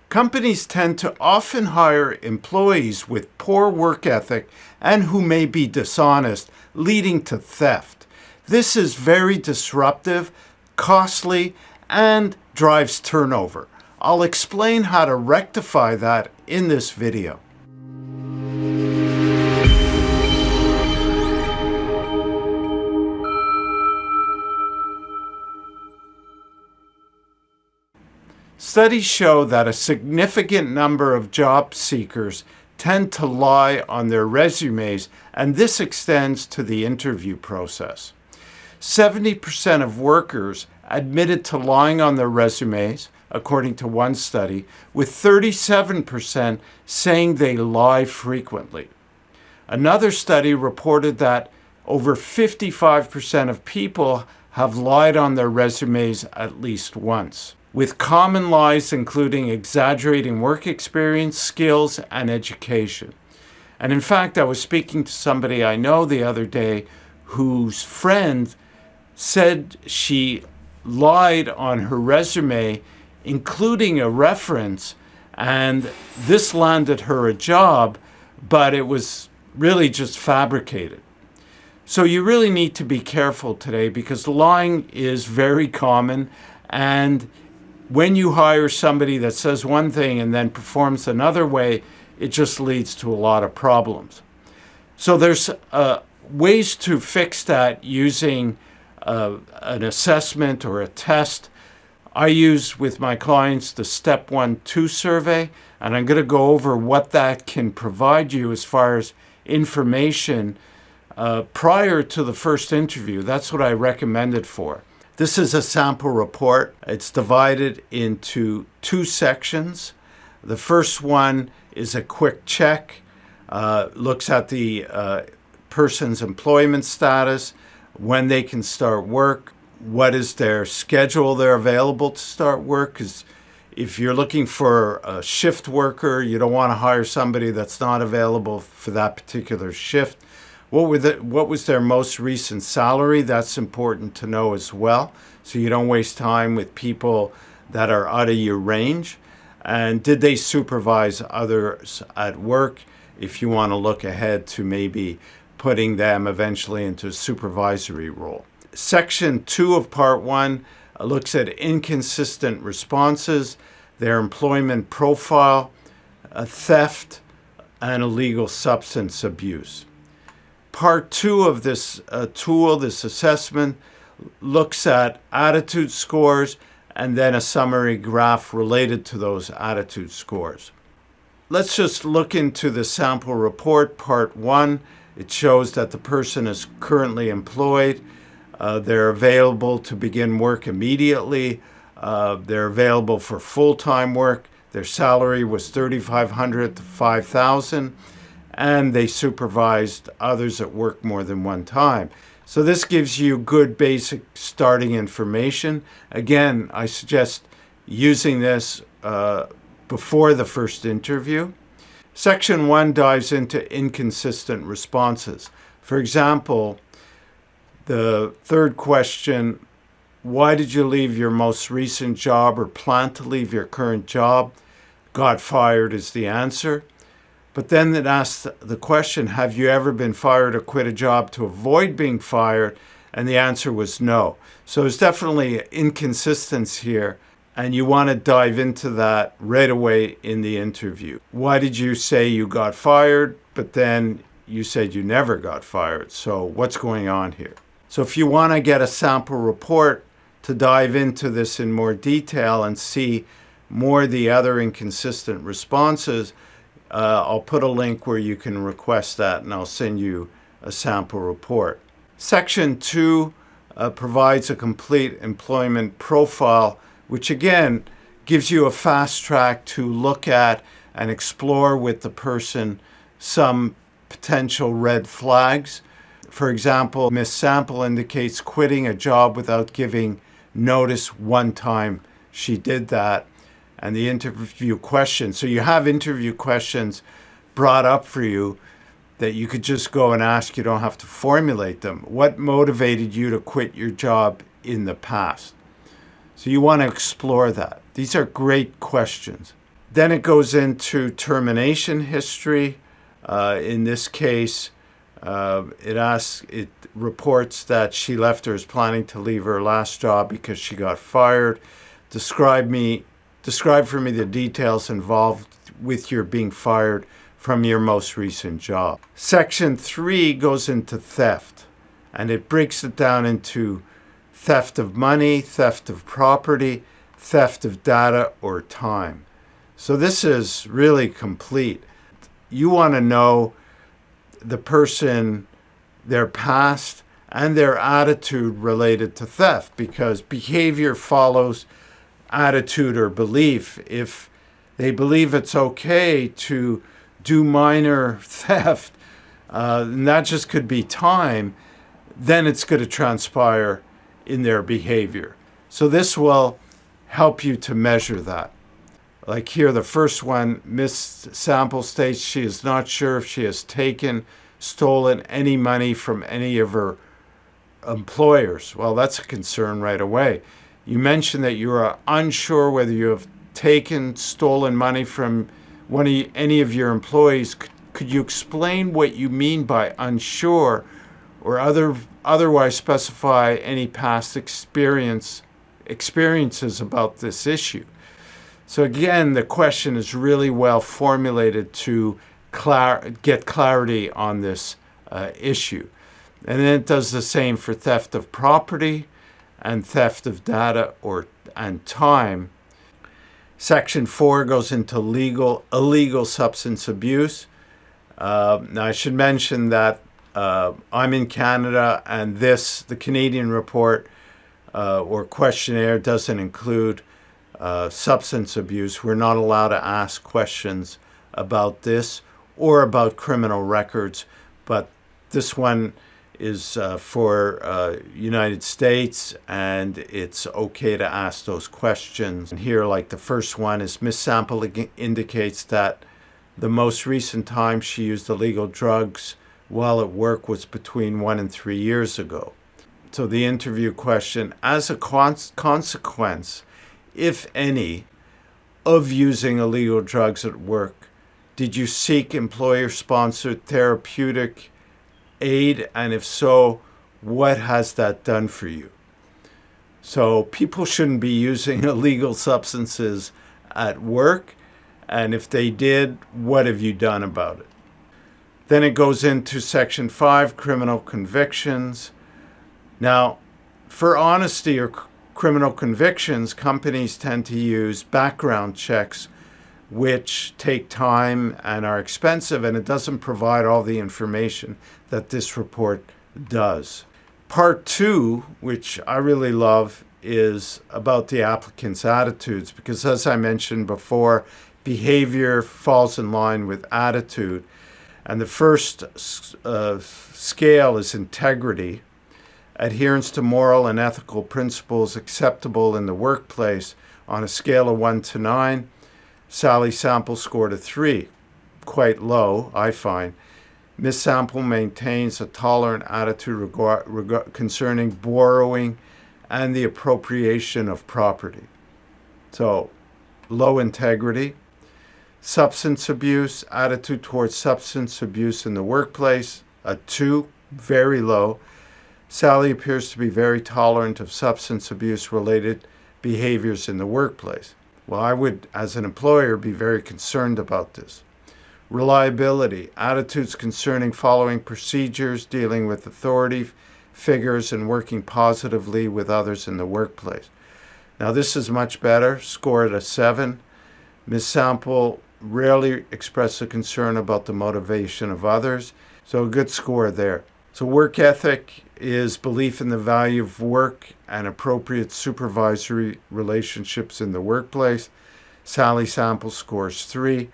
Companies tend to often hire employees with poor work ethic and who may be dishonest, leading to theft. This is very disruptive, costly, and drives turnover. I'll explain how to rectify that in this video. Studies show that a significant number of job seekers tend to lie on their resumes, and this extends to the interview process. 70% of workers admitted to lying on their resumes, according to one study, with 37% saying they lie frequently. Another study reported that over 55% of people have lied on their resumes at least once, with common lies including exaggerating work experience, skills, and education. And in fact, I was speaking to somebody I know the other day whose friend said she lied on her resume, including a reference, and this landed her a job, but it was really just fabricated. So you really need to be careful today because lying is very common, and when you hire somebody that says one thing and then performs another way, it just leads to a lot of problems. So there's ways to fix that using an assessment or a test. I use with my clients the Step 1-2 survey, and I'm going to go over what that can provide you as far as information prior to the first interview. That's what I recommend it for. This is a sample report. It's divided into two sections. The first one is a quick check, looks at the person's employment status, when they can start work, what is their schedule they're available to start work, because if you're looking for a shift worker, you don't want to hire somebody that's not available for that particular shift. What was their most recent salary? That's important to know as well, so you don't waste time with people that are out of your range. And did they supervise others at work if you want to look ahead to maybe putting them eventually into a supervisory role. Section 2 of Part 1 looks at inconsistent responses, their employment profile, theft, and illegal substance abuse. Part 2 of this this assessment, looks at attitude scores and then a summary graph related to those attitude scores. Let's just look into the sample report, Part 1. It shows that the person is currently employed. They're available to begin work immediately. They're available for full-time work. Their salary was $3,500 to $5,000. And they supervised others at work more than one time. So this gives you good basic starting information. Again, I suggest using this before the first interview. Section 1 dives into inconsistent responses. For example, the third question, why did you leave your most recent job or plan to leave your current job? Got fired is the answer. But then it asks the question, have you ever been fired or quit a job to avoid being fired? And the answer was no. So there's definitely inconsistency here, and you want to dive into that right away in the interview. Why did you say you got fired, but then you said you never got fired? So what's going on here? So if you want to get a sample report to dive into this in more detail and see more of the other inconsistent responses, I'll put a link where you can request that, and I'll send you a sample report. Section 2 provides a complete employment profile, which again gives you a fast track to look at and explore with the person some potential red flags. For example, Miss Sample indicates quitting a job without giving notice one time she did that. And the interview questions. So you have interview questions brought up for you that you could just go and ask. You don't have to formulate them. What motivated you to quit your job in the past? So you want to explore that. These are great questions. Then it goes into termination history. In this case, it reports that she left or is planning to leave her last job because she got fired. Describe for me the details involved with your being fired from your most recent job. Section 3 goes into theft, and it breaks it down into theft of money, theft of property, theft of data or time. So this is really complete. You want to know the person, their past, and their attitude related to theft, because behavior follows attitude or belief. If they believe it's okay to do minor theft, and that just could be time, then it's going to transpire in their behavior. So this will help you to measure that. Like here, the first one, Miss Sample states she is not sure if she has stolen any money from any of her employers. Well, that's a concern right away. You mentioned that you are unsure whether you have stolen money from any of your employees. Could you explain what you mean by unsure, or otherwise specify any past experiences about this issue? So again, the question is really well formulated to get clarity on this issue. And then it does the same for theft of property and theft of data and time. Section 4 goes into illegal substance abuse. Now I should mention that I'm in Canada, and the Canadian report or questionnaire doesn't include substance abuse. We're not allowed to ask questions about this or about criminal records, but this one is for United States, and it's okay to ask those questions. And here, like the first one, is Miss Sample indicates that the most recent time she used illegal drugs while at work was between 1 and 3 years ago. So the interview question: as a consequence, if any, of using illegal drugs at work, did you seek employer-sponsored therapeutic aid? And if so, what has that done for you? So people shouldn't be using illegal substances at work. And if they did, what have you done about it? Then it goes into Section 5, criminal convictions. Now, for honesty or criminal convictions, companies tend to use background checks, which take time and are expensive, and it doesn't provide all the information that this report does. Part 2, which I really love, is about the applicant's attitudes, because as I mentioned before, behavior falls in line with attitude. And the first scale is integrity. Adherence to moral and ethical principles acceptable in the workplace. On a scale of 1 to 9, Sally Sample scored a 3. Quite low, I find. Miss Sample maintains a tolerant attitude concerning borrowing and the appropriation of property. So, low integrity. Substance abuse, attitude towards substance abuse in the workplace, a 2, very low. Sally appears to be very tolerant of substance abuse-related behaviors in the workplace. Well, I would, as an employer, be very concerned about this. Reliability, attitudes concerning following procedures, dealing with authority figures, and working positively with others in the workplace. Now, this is much better, scored a 7. Ms. Sample rarely expressed a concern about the motivation of others, so a good score there. So work ethic is belief in the value of work and appropriate supervisory relationships in the workplace. Sally Sample scores 3.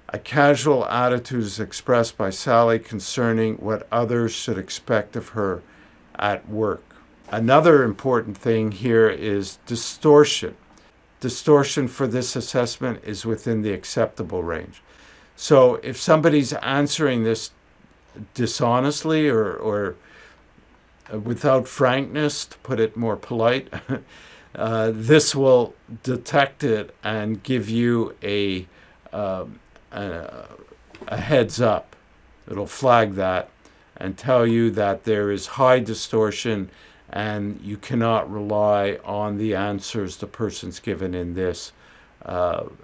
A casual attitude is expressed by Sally concerning what others should expect of her at work. Another important thing here is distortion. Distortion for this assessment is within the acceptable range. So if somebody's answering this dishonestly or without frankness, to put it more polite, This will detect it and give you um, a heads up. It'll flag that and tell you that there is high distortion and you cannot rely on the answers the person's given in this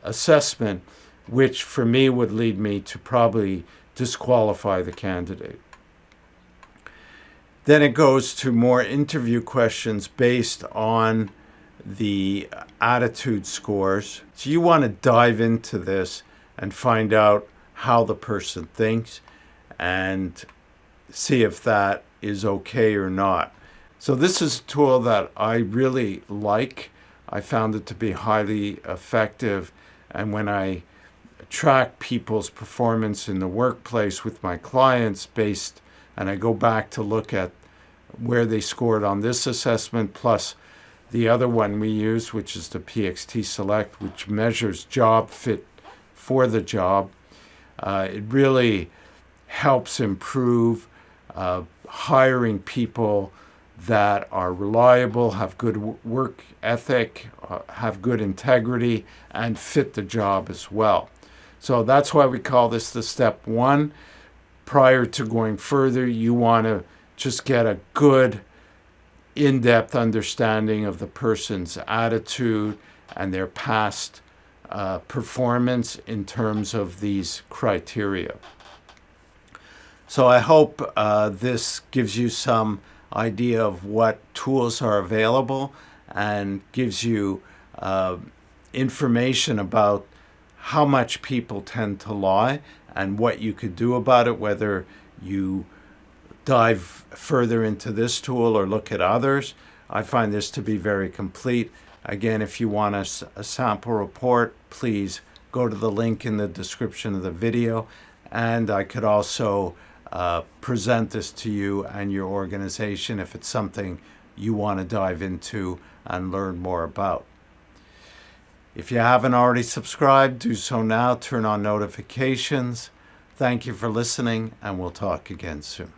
assessment, which for me would lead me to probably disqualify the candidate. Then it goes to more interview questions based on the attitude scores. So you want to dive into this and find out how the person thinks and see if that is okay or not. So this is a tool that I really like. I found it to be highly effective. And when I track people's performance in the workplace with my clients and I go back to look at where they scored on this assessment plus the other one we use, which is the PXT Select, which measures job fit for the job. It really helps improve hiring people that are reliable, have good work ethic, have good integrity, and fit the job as well. So that's why we call this the step one. Prior to going further, you want to just get a good in-depth understanding of the person's attitude and their past performance in terms of these criteria. So I hope this gives you some idea of what tools are available and gives you information about how much people tend to lie and what you could do about it, whether you dive further into this tool or look at others. I find this to be very complete. Again, if you want a sample report, please go to the link in the description of the video. And I could also present this to you and your organization if it's something you want to dive into and learn more about. If you haven't already subscribed, do so now. Turn on notifications. Thank you for listening, and we'll talk again soon.